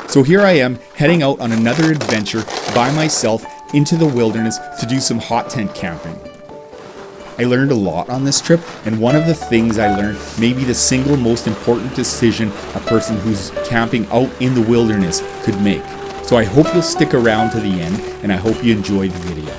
So here I am, heading out on another adventure by myself into the wilderness to do some hot tent camping. I learned a lot on this trip, and one of the things I learned may be the single most important decision a person who's camping out in the wilderness could make. So I hope you'll stick around to the end, and I hope you enjoy the video.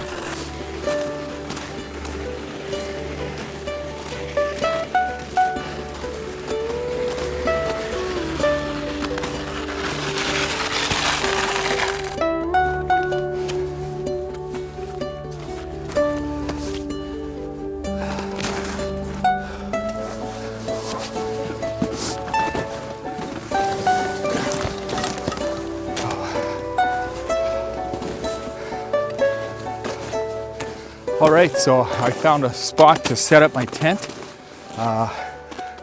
All right, so I found a spot to set up my tent. Got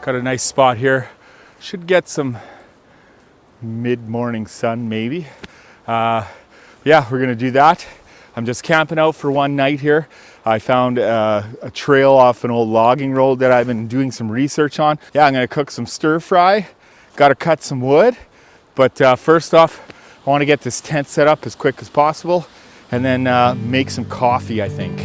a nice spot here. Should get some mid-morning sun maybe. Yeah, we're gonna do that. I'm just camping out for one night here. I found a trail off an old logging road that I've been doing some research on. Yeah, I'm gonna cook some stir fry. Gotta cut some wood. But first off, I wanna get this tent set up as quick as possible and then make some coffee, I think.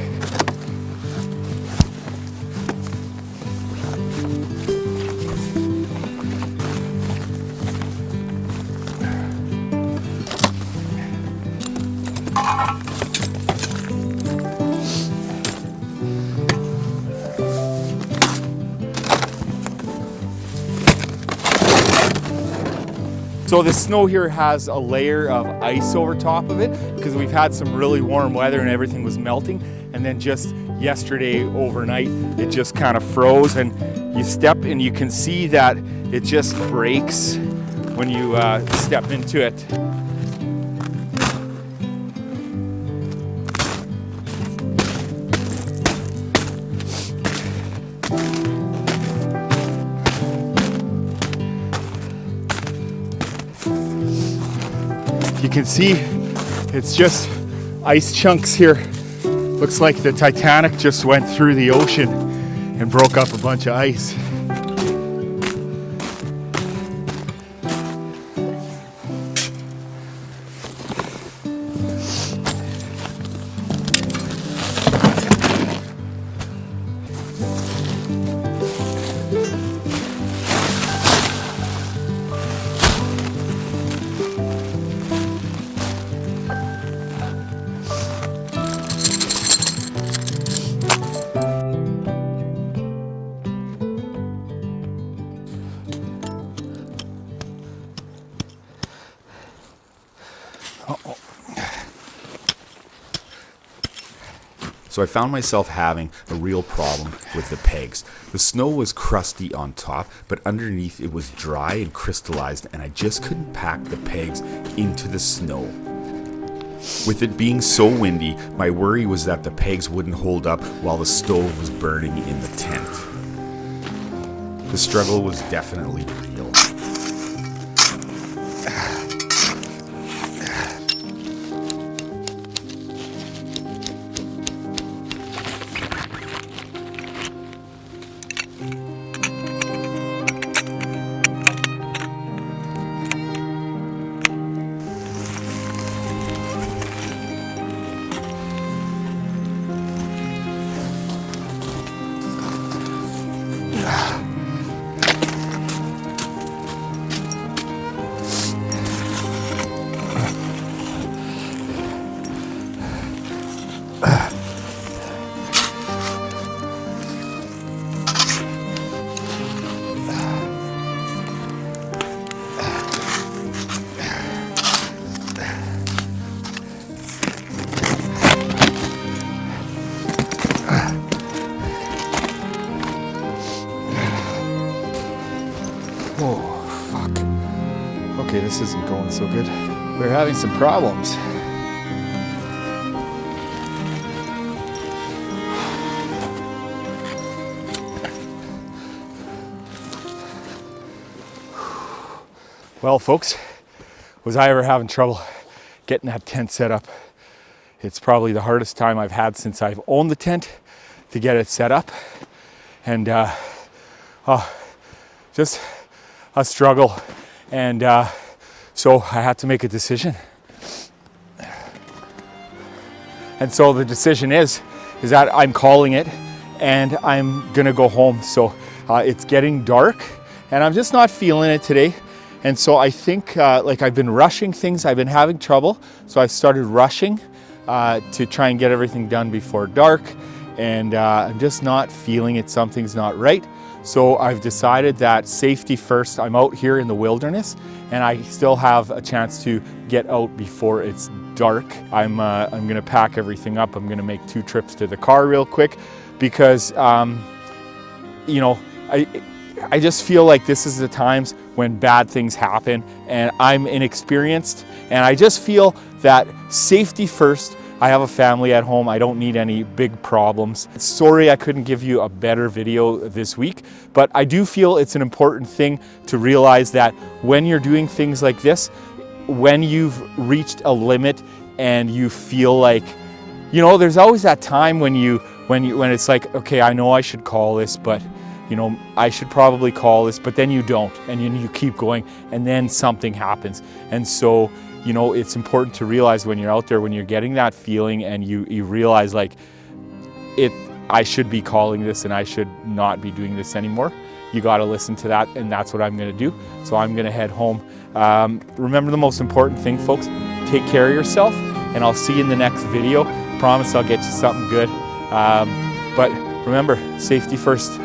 So the snow here has a layer of ice over top of it because we've had some really warm weather and everything was melting. And then just yesterday overnight, it just kind of froze, and you step and you can see that it just breaks when you step into it. You can see it's just ice chunks here. Looks like the Titanic just went through the ocean and broke up a bunch of ice. So I found myself having a real problem with the pegs. The snow was crusty on top, but underneath it was dry and crystallized, and I just couldn't pack the pegs into the snow. With it being so windy, my worry was that the pegs wouldn't hold up while the stove was burning in the tent. The struggle was definitely real. Okay, this isn't going so good. We're having some problems. Well, folks, was I ever having trouble getting that tent set up? It's probably the hardest time I've had since I've owned the tent to get it set up. And just a struggle. And So I had to make a decision. And so the decision is that I'm calling it and I'm gonna go home. So it's getting dark and I'm just not feeling it today. And so I think like I've been rushing things, I've been having trouble. So I started rushing to try and get everything done before dark. And I'm just not feeling it, something's not right. So I've decided that safety first. I'm out here in the wilderness and I still have a chance to get out before it's dark. I'm gonna pack everything up. I'm gonna make 2 trips to the car real quick because, you know, I just feel like this is the times when bad things happen and I'm inexperienced and I just feel that safety first. I have a family at home. I don't need any big problems. Sorry I couldn't give you a better video this week, but I do feel it's an important thing to realize that when you're doing things like this, when you've reached a limit and you feel like, you know, there's always that time when it's like, okay, I know I should call this, but you know, I should probably call this, but then you don't, and you keep going, and then something happens. And so, you know, it's important to realize when you're out there, when you're getting that feeling and you realize like, I should be calling this and I should not be doing this anymore. You got to listen to that, and that's what I'm going to do. So I'm going to head home. Remember the most important thing, folks, take care of yourself, and I'll see you in the next video. Promise I'll get you something good. But remember, safety first.